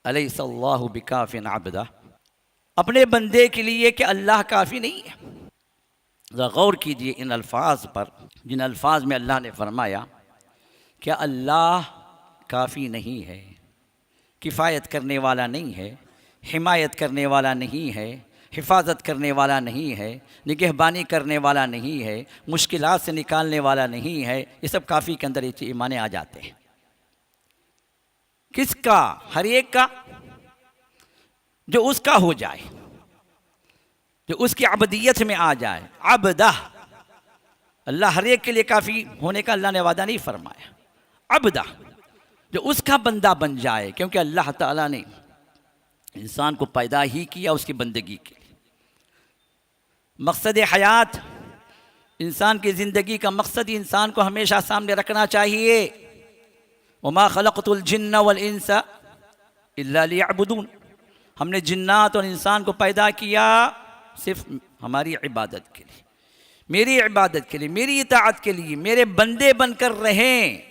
अलैहिस्सलाहु बिकाफिन अब्दा, अपने बंदे के लिए कि अल्लाह काफ़ी नहीं है। ज़रा गौर कीजिए इन अल्फाज पर, जिन अल्फाज में अल्लाह ने फरमाया क्या अल्लाह काफ़ी नहीं है, किफ़ायत करने वाला नहीं है, हिमायत करने वाला नहीं है, हिफाजत करने वाला नहीं है, निगहबानी करने वाला नहीं है, मुश्किलात से निकालने वाला नहीं है। ये सब काफ़ी के अंदर ये ईमान आ जाते हैं। किसका? हर एक का, जो उसका हो जाए, जो उसकी अबदियत में आ जाए। अबदा, अल्लाह हर एक के लिए काफ़ी होने का अल्लाह ने वादा नहीं फरमाया। अबदा, जो उसका बंदा बन जाए, क्योंकि अल्लाह ताला ने इंसान को पैदा ही किया उसकी बंदगी के लिए। मकसद हयात, इंसान की ज़िंदगी का मकसद इंसान को हमेशा सामने रखना चाहिए। वमा खलक़तुल जिन्ना वल इंसा इल्ला लियअबुदून, हमने जिन्नात और इंसान को पैदा किया सिर्फ हमारी इबादत के लिए, मेरी इबादत के लिए, मेरी इताअत के लिए, मेरे बंदे बनकर रहें।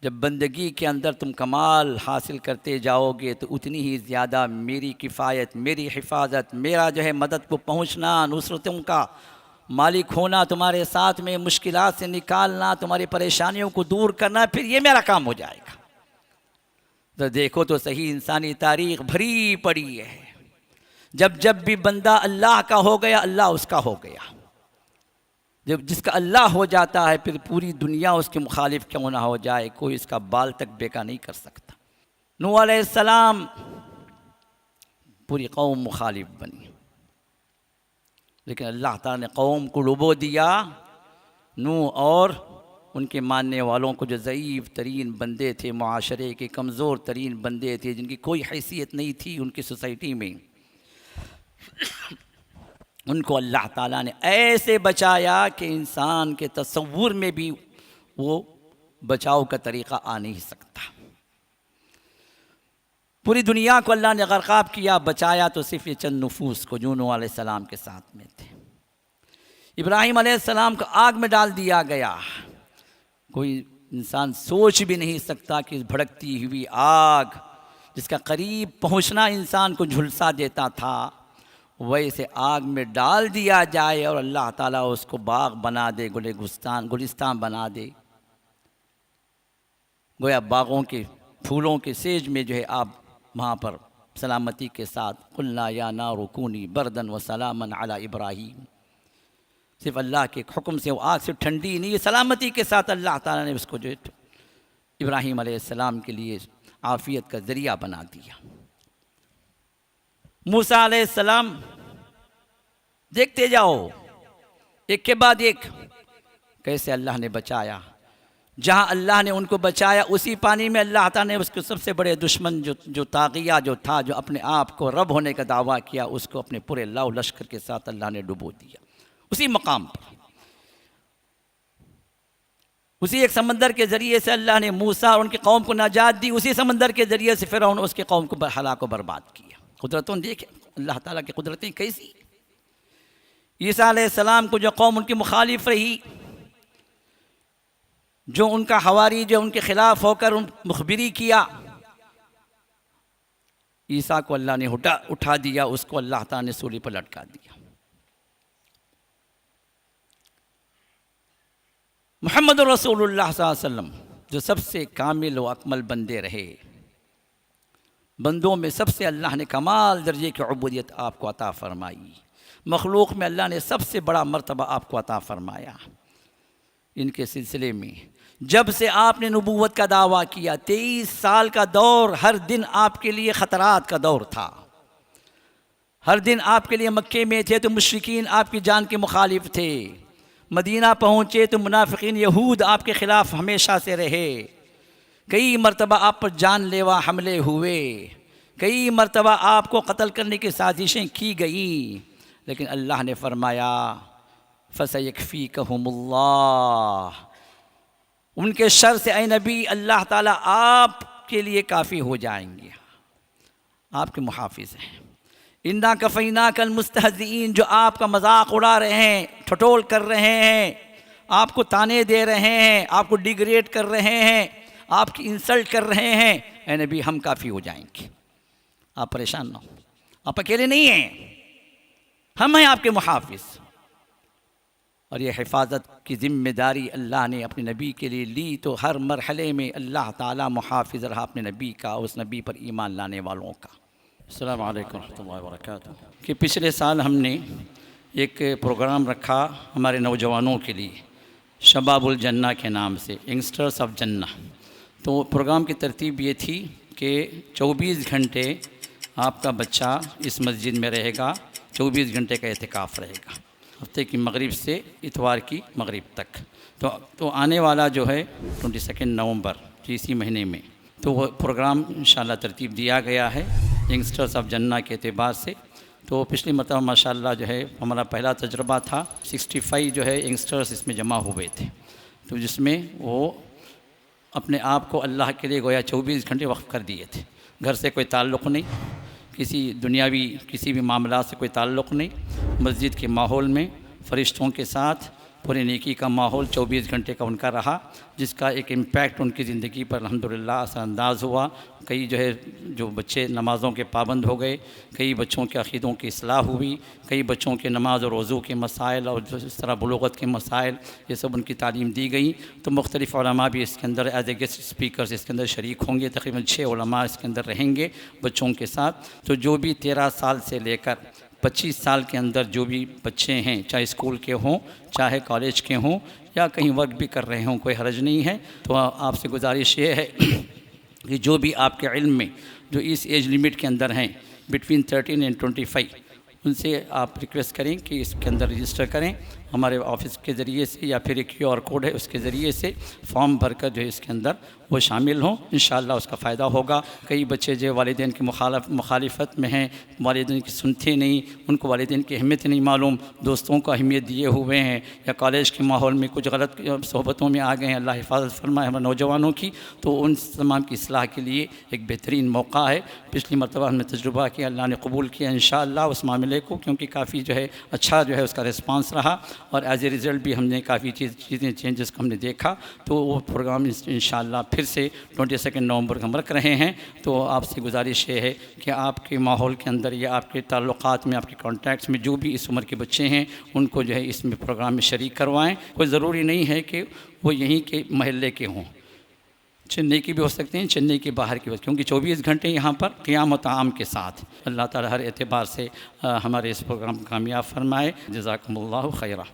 जब बंदगी के अंदर तुम कमाल हासिल करते जाओगे तो उतनी ही ज़्यादा मेरी किफ़ायत, मेरी हिफाजत, मेरा जो है मदद को पहुँचना, नुसरतों का मालिक होना, तुम्हारे साथ में मुश्किलात से निकालना, तुम्हारी परेशानियों को दूर करना, फिर ये मेरा काम हो जाएगा। तो देखो तो सही, इंसानी तारीख़ भरी पड़ी है। जब जब भी बंदा अल्लाह का हो गया, अल्लाह उसका हो गया। जब जिसका अल्लाह हो जाता है, फिर पूरी दुनिया उसके मुखालिफ क्यों ना हो जाए, कोई इसका बाल तक बेका नहीं कर सकता। नूह अलैहिस्सलाम, पूरी कौम मुखालिफ बनी, लेकिन अल्लाह ताला ने कौम को डुबो दिया। नूह और उनके मानने वालों को, जो ज़ईफ़ तरीन बंदे थे, मुआशरे के कमज़ोर तरीन बंदे थे, जिनकी कोई हैसियत नहीं थी उनकी सोसाइटी में, उनको अल्लाह ताला ने ऐसे बचाया कि इंसान के तसव्वुर में भी वो बचाव का तरीक़ा आ नहीं सकता। पूरी दुनिया को अल्लाह ने ग़रक़ाब किया, बचाया तो सिर्फ ये चंद नफूस को जो नूह अलैहिस्सलाम के साथ में थे। इब्राहीम अलैहिस्सलाम को आग में डाल दिया गया। कोई इंसान सोच भी नहीं सकता कि भड़कती हुई आग, जिसका करीब पहुंचना इंसान को झुलसा देता था, वैसे आग में डाल दिया जाए और अल्लाह ताला उसको बाग बना दे, गुलिस्तान बना दे। गोया बागों के फूलों के सेज में जो है आप वहाँ पर सलामती के साथ, कुल्ना या नारु कूनी बरदन व सलामन अला इब्राहीम, सिर्फ अल्लाह के हुक्म से वो आग से ठंडी नहीं, सलामती के साथ अल्लाह ताला ने उसको जो इब्राहीम अलैहिस्सलाम के लिए आफ़ियत का ज़रिया बना दिया। मूसा अलैहिस्सलाम, देखते जाओ एक के बाद एक कैसे अल्लाह ने बचाया। जहाँ अल्लाह ने उनको बचाया, उसी पानी में अल्लाह ताला ने उसके सबसे बड़े दुश्मन जो तागिया जो था, जो अपने आप को रब होने का दावा किया, उसको अपने पूरे लाव लश्कर के साथ अल्लाह ने डुबो दिया उसी मकाम पर। उसी एक समंदर के ज़रिए से अल्लाह ने मूसा और उनकी कौम को नाजात दी, उसी समंदर के ज़रिए से फ़िरौन उसके कौम को हलाक व बर्बाद किया। कुदरतों देखें अल्लाह ताला की कुदरतें कैसी। ईसा अलैहिस्सलाम को जो कौम उनकी मुखालिफ रही, जो उनका हवारी, जो उनके ख़िलाफ़ होकर मुखबिरी किया, ईसा को अल्लाह ने उठा दिया, उसको अल्लाह ताला ने सूली पर लटका दिया। मुहम्मद रसूलुल्लाह सल्लल्लाहु अलैहि वसल्लम, जो सबसे कामिल व अकमल बंदे रहे, बंदों में सबसे अल्लाह ने कमाल दर्जे की उबूदियत आपको अता फ़रमाई, मखलूक में अल्लाह ने सबसे बड़ा मर्तबा आपको अता फ़रमाया। इनके सिलसिले में जब से आपने नबूवत का दावा किया, 23 साल का दौर, हर दिन आपके लिए ख़तरात का दौर था। हर दिन आपके लिए मक्के में थे तो मुश्रिकीन आपकी जान के मुखालिफ थे, मदीना पहुँचे तो मुनाफिकीन यहूद आपके ख़िलाफ़ हमेशा से रहे। कई मरतबा आप पर जानलेवा हमले हुए, कई मरतबा आपको कत्ल करने की साजिशें की गई, लेकिन अल्लाह ने फरमाया फसयकफ़ीकहुमुल्लाह, उनके शर से ऐ नबी अल्लाह ताला आपके लिए काफ़ी हो जाएंगे, आपके मुहाफिज हैं। इन्ना कफ़ैना कल मुस्तहज़ीन, जो आपका मजाक उड़ा रहे हैं, ठटोल कर रहे हैं, आपको ताने दे रहे हैं, आपको डिग्रेड कर रहे हैं, आपकी इंसल्ट कर रहे हैं, ए नबी हम काफ़ी हो जाएंगे, आप परेशान ना हो, आप अकेले नहीं हैं, हम हैं आपके मुहाफिज। और ये हिफाजत की ज़िम्मेदारी अल्लाह ने अपने नबी के लिए ली, तो हर मरहले में अल्लाह ताला मुहाफिज रहा अपने नबी का, उस नबी पर ईमान लाने वालों का। अस्सलामु अलैकुम रहमतुल्लाहि व बरकातुहू। कि पिछले साल हमने एक प्रोग्राम रखा हमारे नौजवानों के लिए, शबाबुल जन्ना के नाम से, यंगस्टर्स ऑफ जन्ना। तो प्रोग्राम की तरतीब ये थी कि 24 घंटे आपका बच्चा इस मस्जिद में रहेगा, 24 घंटे का एहतिकाफ़ रहेगा, हफ्ते की मगरिब से इतवार की मगरिब तक। तो आने वाला जो है 22 नवंबर इसी महीने में, तो वो प्रोग्राम इंशाल्लाह तरतीब दिया गया है यंगस्टर्स ऑफ जन्ना के एतबार से। तो पिछली मरतबा माशाल्लाह जो है हमारा पहला तजुर्बा था, 65 जो है यंगस्टर्स इसमें जमा हुए थे, तो जिसमें वो अपने आप को अल्लाह के लिए गोया 24 घंटे वक्फ़ कर दिए थे। घर से कोई ताल्लुक़ नहीं, किसी दुनियावी किसी भी मामला से कोई ताल्लुक़ नहीं, मस्जिद के माहौल में फ़रिश्तों के साथ पूरे नेकी का माहौल 24 घंटे का उनका रहा, जिसका एक इम्पैक्ट उनकी ज़िंदगी पर अल्हम्दुलिल्लाह असरअंदाज़ हुआ। कई जो बच्चे नमाज़ों के पाबंद हो गए, कई बच्चों के अक़ीदों की इस्लाह हुई, कई बच्चों के नमाज और वज़ू के मसाइल और जिस तरह बुलूगत के मसाइल, ये सब उनकी तालीम दी गई। तो मुख्तलिफ़ उलमा भी इसके अंदर एज ए गेस्ट स्पीकर्स इसके अंदर शरीक होंगे, तकरीबन 6 उलमा इसके अंदर रहेंगे बच्चों के साथ। तो जो भी 13 साल से लेकर 25 साल के अंदर जो भी बच्चे हैं, चाहे स्कूल के हों, चाहे कॉलेज के हों, या कहीं वर्क भी कर रहे हों, कोई हर्ज नहीं है। तो आपसे गुजारिश ये है कि जो भी आपके इल्म में जो इस एज लिमिट के अंदर हैं, बिटवीन 13 एंड 25, उनसे आप रिक्वेस्ट करें कि इसके अंदर रजिस्टर करें हमारे ऑफिस के ज़रिए से, या फिर एक QR कोड है उसके ज़रिए से फॉर्म भरकर जो है इसके अंदर वो शामिल हों। इंशाअल्लाह उसका फ़ायदा होगा। कई बच्चे जो वालिदैन की मुखालिफत में हैं, वालिदैन की सुनते नहीं, उनको वालिदैन की अहमियत नहीं मालूम, दोस्तों को अहमियत दिए हुए हैं, या कॉलेज के माहौल में कुछ गलत सोहबतों में आ गए हैं, अल्लाह हिफाजत फरमाए हमारे नौजवानों की। तो उन तमाम की इस्लाह के लिए एक बेहतरीन मौका है। पिछली मरतबा हमने तजुर्बा किया, अल्लाह ने कबूल किया इंशाअल्लाह उस मामले को, क्योंकि काफ़ी जो है अच्छा जो है उसका रिस्पांस रहा, और एज ए रिज़ल्ट भी हमने काफ़ी चीज़ें चेंजेस को हमने देखा। तो वो प्रोग्राम इंशाअल्लाह फिर से 22 नवंबर को हम रख रहे हैं। तो आपसे गुजारिश ये है कि आपके माहौल के अंदर या आपके ताल्लुक़ात में, आपके कॉन्टैक्ट्स में जो भी इस उम्र के बच्चे हैं, उनको जो है इसमें प्रोग्राम में शरीक करवाएँ। कोई ज़रूरी नहीं है कि वो यहीं के महल्ले के हों, चेन्नई की भी हो सकते हैं, चेन्नई के बाहर की, क्योंकि 24 घंटे यहाँ पर क़ियाम व ताम के साथ। अल्लाह ताला हर एतबार से हमारे इस प्रोग्राम को कामयाब फरमाए। जज़ाकुमुल्लाहु खैरा।